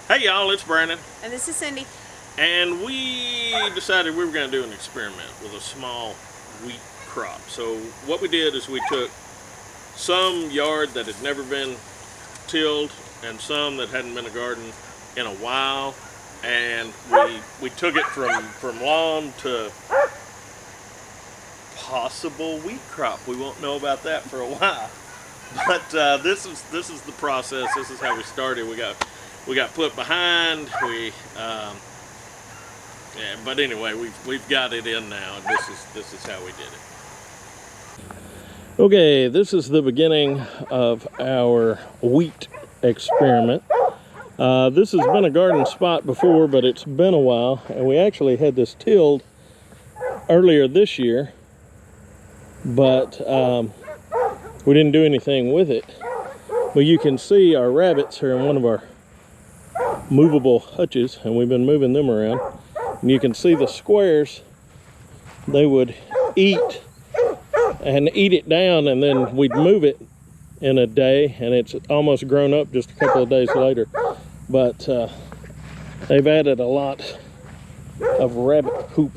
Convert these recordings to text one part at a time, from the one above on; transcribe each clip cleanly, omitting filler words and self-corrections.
Hey y'all, it's Brandon. And this is Cindy. And we decided we were going to do an experiment with a small wheat crop. So what we did is we took some yard that had never been tilled and some that hadn't been a garden in a while, and we took it from lawn to possible wheat crop. We won't know about that for a while. But this is the process. This is how we started. We got put behind. But anyway, we've got it in now, and this is how we did it. Okay, this is the beginning of our wheat experiment. This has been a garden spot before, but it's been a while, and we actually had this tilled earlier this year, but we didn't do anything with it. But you can see our rabbits are in one of our movable hutches, and we've been moving them around. And you can see the squares. They would eat it down, and then we'd move it in a day, and it's almost grown up just a couple of days later. But they've added a lot of rabbit poop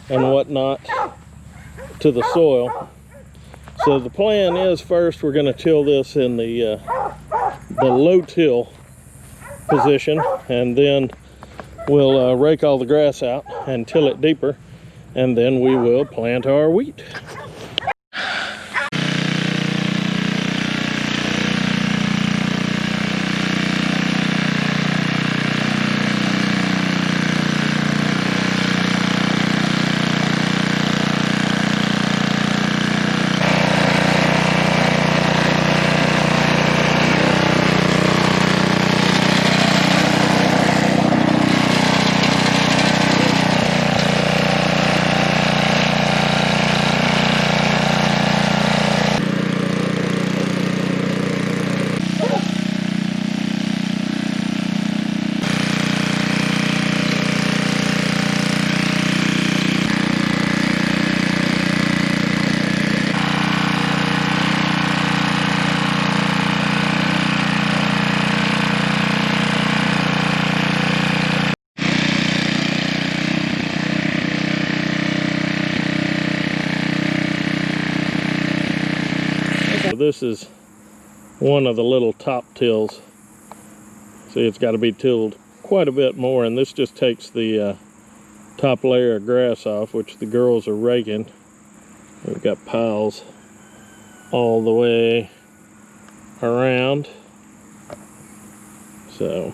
and whatnot to the soil. So the plan is, first we're going to till this in the low till position, and then we'll rake all the grass out and till it deeper, and then we will plant our wheat. This is one of the little top tills. See, it's got to be tilled quite a bit more, and this just takes the top layer of grass off, which the girls are raking. We've got piles all the way around. So,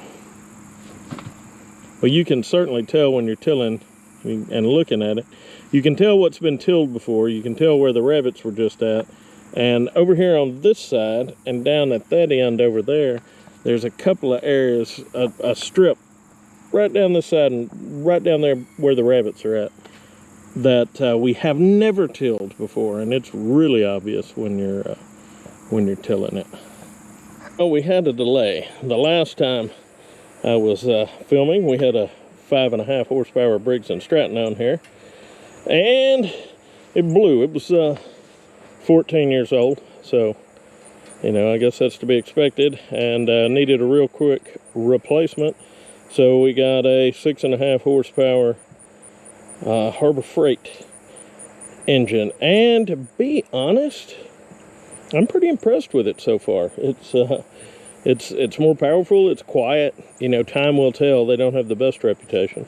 well, you can certainly tell when you're tilling and looking at it. You can tell what's been tilled before. You can tell where the rabbits were just at. And over here on this side and down at that end over there, there's a couple of areas, a strip right down this side and right down there where the rabbits are at, that we have never tilled before, and it's really obvious when you're tilling it. Well, we had a delay. The last time I was filming, we had a 5.5 horsepower Briggs & Stratton on here, and it blew. It was 14 years old, so you know, I guess that's to be expected, and needed a real quick replacement. So we got a 6.5 horsepower Harbor Freight engine, and to be honest, I'm pretty impressed with it so far. It's more powerful, it's quiet. You know, time will tell. They don't have the best reputation,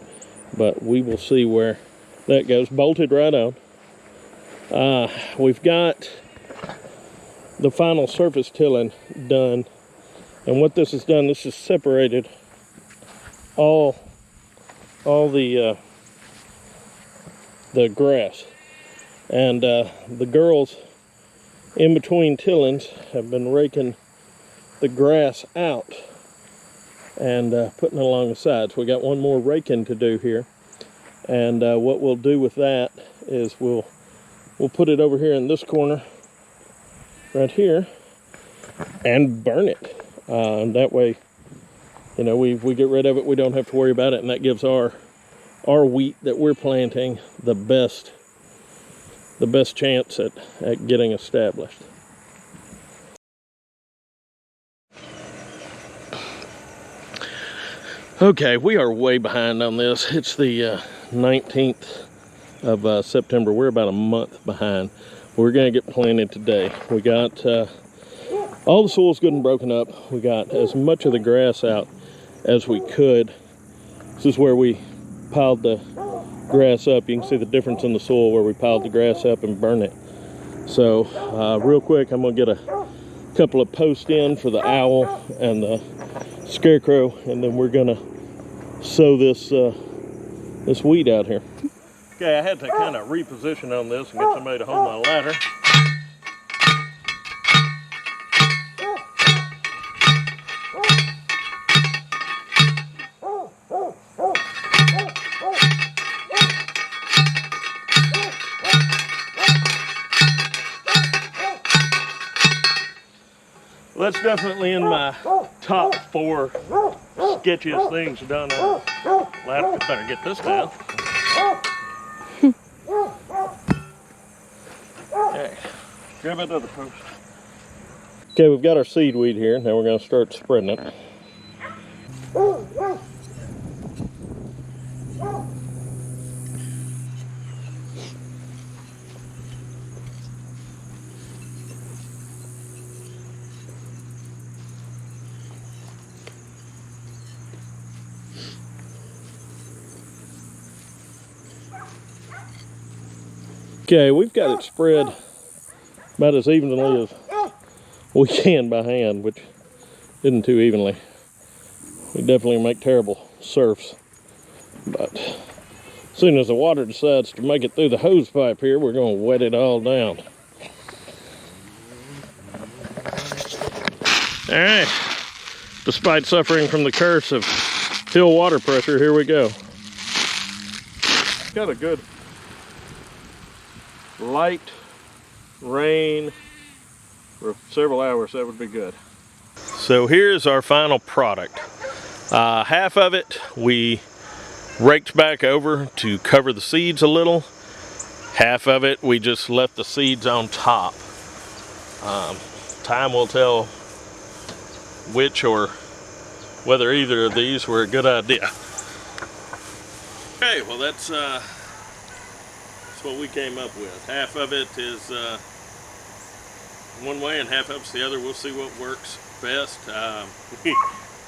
but we will see where that goes. Bolted right on. We've got the final surface tilling done, and what this has done, this has separated all the grass, and the girls in between tillings have been raking the grass out and putting it along the sides. We got one more raking to do here, and what we'll do with that is we'll put it over here in this corner right here and burn it. And that way, you know, we get rid of it, we don't have to worry about it, and that gives our wheat that we're planting the best chance at getting established. Okay, we are way behind on this. It's the 19th of September. We're about a month behind. We're gonna get planted today. We got all the soil's good and broken up. We got as much of the grass out as we could. This is where we piled the grass up. You can see the difference in the soil where we piled the grass up and burn it. So real quick, I'm gonna get a couple of posts in for the owl and the scarecrow, and then we're gonna sow this this weed out here. Okay, I had to kind of reposition on this and get somebody to hold my ladder. Well, that's definitely in my top 4 sketchiest things done on a ladder. Better get this down. Okay, grab another post. Okay, we've got our seed weed here. Now we're going to start spreading it. Okay, we've got it spread about as evenly as we can by hand, which isn't too evenly. We definitely make terrible surfs, but as soon as the water decides to make it through the hose pipe here, we're going to wet it all down. All right, despite suffering from the curse of hill water pressure, here we go. Got a good light rain for several hours. That would be good. So here's our final product. Half of it we raked back over to cover the seeds a little. Half of it we just left the seeds on top. Time will tell which or whether either of these were a good idea. Okay, well that's what we came up with. Half of it is one way and half of it's the other. We'll see what works best.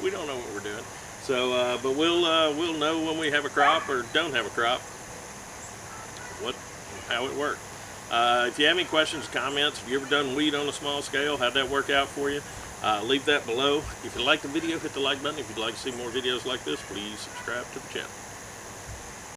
We don't know what we're doing. So, but we'll know when we have a crop or don't have a crop how it worked. If you have any questions, comments, have you ever done weed on a small scale? How'd that work out for you? Leave that below. If you like the video, hit the like button. If you'd like to see more videos like this, please subscribe to the channel.